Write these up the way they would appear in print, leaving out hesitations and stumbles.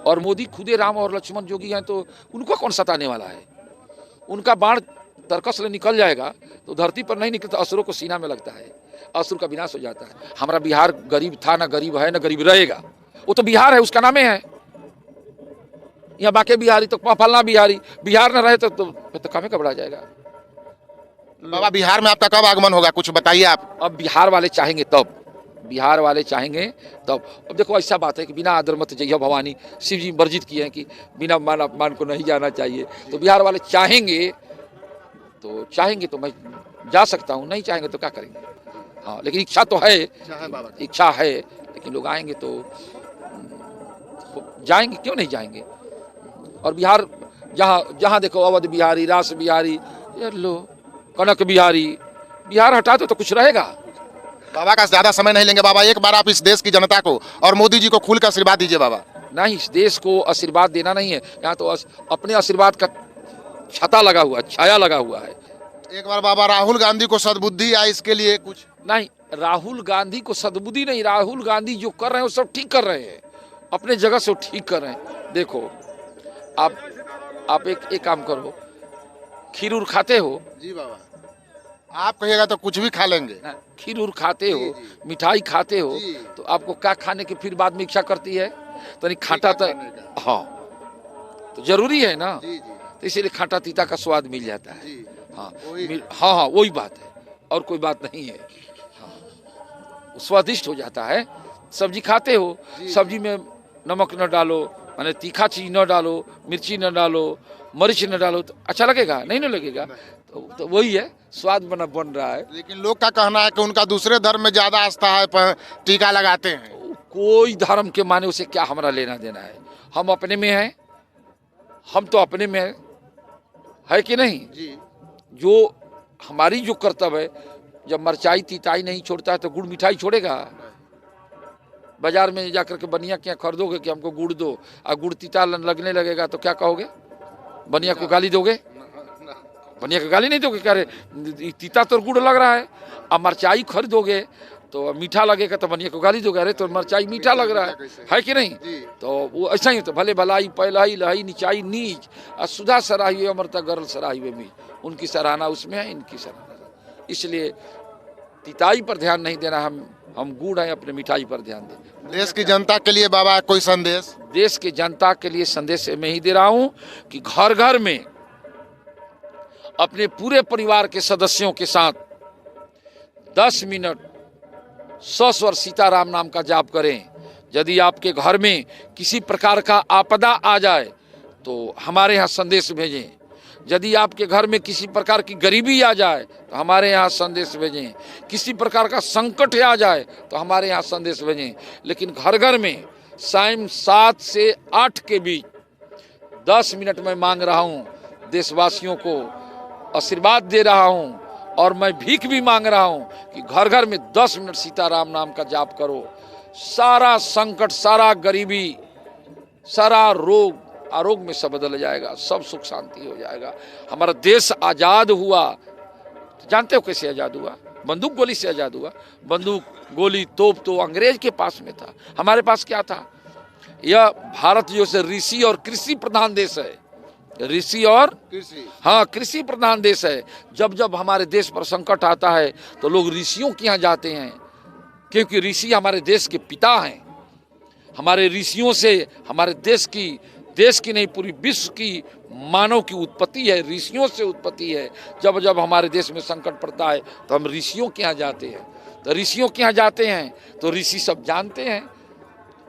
और मोदी खुदे राम और लक्ष्मण जोगी हैं, तो उनको कौन सताने वाला है? उनका बाण तरकस ले निकल जाएगा तो धरती पर नहीं निकलता, असुरों को सीना में लगता है, असुर का विनाश हो जाता है। हमारा बिहार गरीब था, ना गरीब है, ना गरीब रहेगा। वो तो बिहार है, उसका नामे है। यहाँ बाके बिहारी तो फलना बिहारी, बिहार न रहे तो कमे कबड़ा जाएगा। बाबा बिहार में आपका कब आगमन होगा, कुछ बताइए आप। अब बिहार वाले चाहेंगे तब, बिहार वाले चाहेंगे तब। अब देखो ऐसा बात है कि बिना आदर मत जइयो भवानी, शिव जी वर्जित किए हैं कि बिना मान अपमान को नहीं जाना चाहिए। तो बिहार वाले चाहेंगे तो मैं जा सकता हूँ, नहीं चाहेंगे तो क्या करेंगे। हाँ, लेकिन इच्छा तो है, इच्छा है, लेकिन लोग आएंगे तो जाएंगे, क्यों नहीं जाएंगे। और बिहार जहाँ जहाँ देखो अवध बिहारी, रास बिहारी, ये लो कनक बिहारी, बिहार हटा दो तो कुछ रहेगा। बाबा का ज्यादा समय नहीं लेंगे बाबा, एक बार आप इस देश की जनता को और मोदी जी को खुल कर आशीर्वाद दीजिए बाबा। नहीं, इस देश को आशीर्वाद देना नहीं है, यहाँ तो अपने आशीर्वाद का छाता लगा हुआ, छाया लगा हुआ है। एक बार बाबा राहुल गांधी को सद्बुद्धि आए, इसके लिए कुछ नहीं, राहुल गांधी को सद्बुद्धि नहीं, राहुल गांधी जो कर रहे हैं वो सब ठीक कर रहे हैं, अपने जगह से वो ठीक कर रहे हैं। देखो आप एक काम करो, खीर उर खाते हो? जी बाबा, आप कहिएगा तो कुछ भी खा लेंगे। खीर उर खाते हो, मिठाई खाते हो, तो आपको क्या खाने की फिर बाद में इच्छा करती है? तो नहीं खाटा तो हाँ, तो जरूरी है ना, तो इसीलिए खाटा तीता का स्वाद मिल जाता है। हाँ हाँ हाँ, वही बात है, और कोई बात नहीं है। हाँ, स्वादिष्ट हो जाता है। सब्जी खाते हो, सब्जी में नमक न डालो, माने तीखा चीज न डालो, मिर्ची न डालो, मरीच न डालो, तो अच्छा लगेगा? नहीं ना लगेगा। तो वही है, स्वाद बन रहा है। लेकिन लोग का कहना है कि उनका दूसरे धर्म में ज्यादा आस्था है, टीका लगाते हैं। कोई धर्म के माने उसे क्या हमारा लेना देना है? हम अपने में हैं, हम तो अपने में है कि नहीं जी। जो हमारी जो कर्तव्य है, जब मिर्चाई तीताई नहीं छोड़ता है तो गुड़ मिठाई छोड़ेगा? बाजार में जाकर के बनिया क्या खरीदोगे कि हमको गुड़ दो, और गुड़ तीता लगने लगेगा तो क्या कहोगे? बनिया को गाली दोगे? बनिया को गाली नहीं दोगे, कह रहे तीता तो गुड़ लग रहा है। अब मिर्चाई खरीदोगे तो मीठा लगेगा तो बनिया को गाली दोगे, अरे तो मिर्चाई मीठा लग रहा है कि नहीं? तो वो ऐसा ही तो भले भलाई पहलाई लही निचाई नीच, और सुधा सराही अमृता गरल सराही वे मीच, उनकी सराहना उसमें है, इनकी सराहना। इसलिए तीताई पर ध्यान नहीं देना, हम गुड़ हैं, अपने मिठाई पर ध्यान दें। देश की जनता के लिए बाबा कोई संदेश? देश की जनता के लिए संदेश मैं ही दे रहा हूँ कि घर घर में अपने पूरे परिवार के सदस्यों के साथ 10 मिनट 100 स्वर सीताराम नाम का जाप करें। यदि आपके घर में किसी प्रकार का आपदा आ जाए तो हमारे यहाँ संदेश भेजें। यदि आपके घर में किसी प्रकार की गरीबी आ जाए तो हमारे यहाँ संदेश भेजें। किसी प्रकार का संकट आ जाए तो हमारे यहाँ संदेश भेजें। लेकिन घर घर में शाम 7 से 8 के बीच 10 मिनट में मांग रहा हूँ, देशवासियों को आशीर्वाद दे रहा हूँ, और मैं भीख भी मांग रहा हूँ कि घर घर में 10 मिनट सीताराम नाम का जाप करो। सारा संकट, सारा गरीबी, सारा रोग आरोग्य में सब बदल जाएगा, सब सुख शांति हो जाएगा। हमारा देश आज़ाद हुआ, जानते हो कैसे आज़ाद हुआ? बंदूक गोली से आज़ाद हुआ। बंदूक गोली तोप तो अंग्रेज के पास में था, हमारे पास क्या था? यह भारत जो से ऋषि और कृषि प्रधान देश है, ऋषि और हाँ कृषि प्रधान देश है। जब जब हमारे देश पर संकट आता है तो लोग ऋषियों के यहाँ जाते हैं, क्योंकि ऋषि हमारे देश के पिता हैं। हमारे ऋषियों से हमारे देश की नहीं पूरी विश्व की मानव की उत्पत्ति है, ऋषियों से उत्पत्ति है। जब जब हमारे देश में संकट पड़ता है तो हम ऋषियों के यहाँ जाते हैं। तो ऋषियों के यहाँ जाते हैं तो ऋषि सब जानते हैं।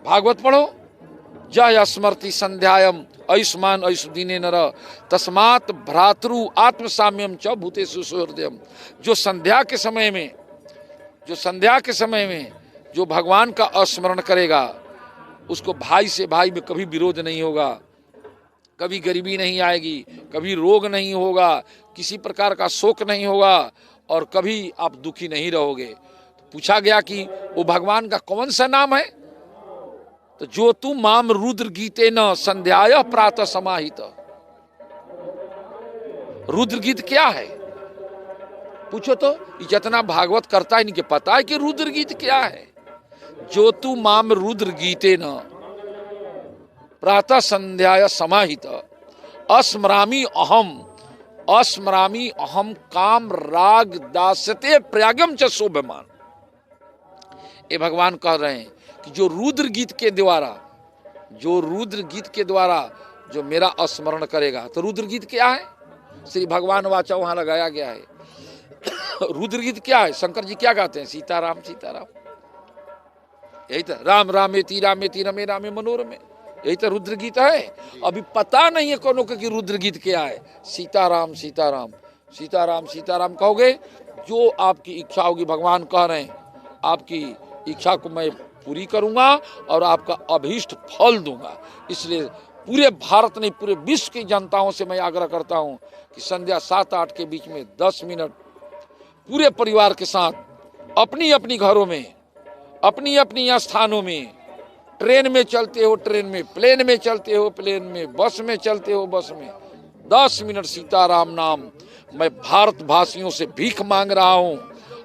भागवत पढ़ो, जय स्मृति संध्यायम आयुष्मान आयुष्दीने नर तस्मात् भ्रातृ आत्मसाम्यम च भूतेषु सुहृदयम। जो संध्या के समय में जो भगवान का स्मरण करेगा, उसको भाई से भाई में कभी विरोध नहीं होगा, कभी गरीबी नहीं आएगी, कभी रोग नहीं होगा, किसी प्रकार का शोक नहीं होगा, और कभी आप दुखी नहीं रहोगे। तो पूछा गया कि वो भगवान का कौन सा नाम है? तो जो तू माम रुद्र गीते न संध्याय प्रातः समाहित। रुद्र गीत क्या है पूछो तो? जितना भागवत करता है इनके पता है कि रुद्र गीत क्या है। जो तू माम रुद्र गीते न, प्रातः संध्याय समाहित अस्मरामी अहम काम राग दास्यते प्रयागम च शोभमान। ये भगवान कह रहे हैं कि जो रुद्र गीत के द्वारा जो मेरा स्मरण करेगा, तो रुद्र गीत क्या है? श्री भगवान वाचा वहां लगाया गया है। रुद्र गीत क्या है? शंकर जी क्या गाते हैं? सीताराम सीताराम, यही तो राम रामेति रामेति रमे रामे मनोरमे, यही तो रुद्र गीत है। अभी पता नहीं है कोनो को कि रुद्र गीत क्या है। सीताराम सीताराम सीताराम सीताराम कहोगे, जो आपकी इच्छा होगी, भगवान कह रहे हैं आपकी इच्छा को मैं पूरी करूंगा और आपका अभीष्ट फल दूंगा। इसलिए पूरे भारत नहीं, पूरे विश्व की जनताओं से मैं आग्रह करता हूं कि संध्या 7-8 के बीच में 10 मिनट पूरे परिवार के साथ अपनी अपनी घरों में, अपनी अपनी स्थानों में, ट्रेन में चलते हो ट्रेन में, प्लेन में चलते हो प्लेन में, बस में चलते हो बस में, 10 मिनट सीताराम नाम मैं भारत भाषियों से भीख मांग रहा हूं।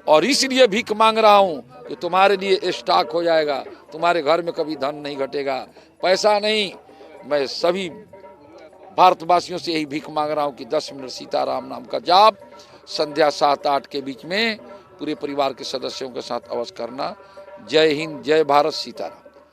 और इसलिए भीख मांग रहा हूं कि तुम्हारे लिए स्टॉक हो जाएगा, तुम्हारे घर में कभी धन नहीं घटेगा, पैसा नहीं। मैं सभी भारतवासियों से यही भीख मांग रहा हूं कि 10 मिनट सीताराम नाम का जाप संध्या 7-8 के बीच में पूरे परिवार के सदस्यों के साथ अवश्य करना। जय हिंद, जय भारत, सीताराम।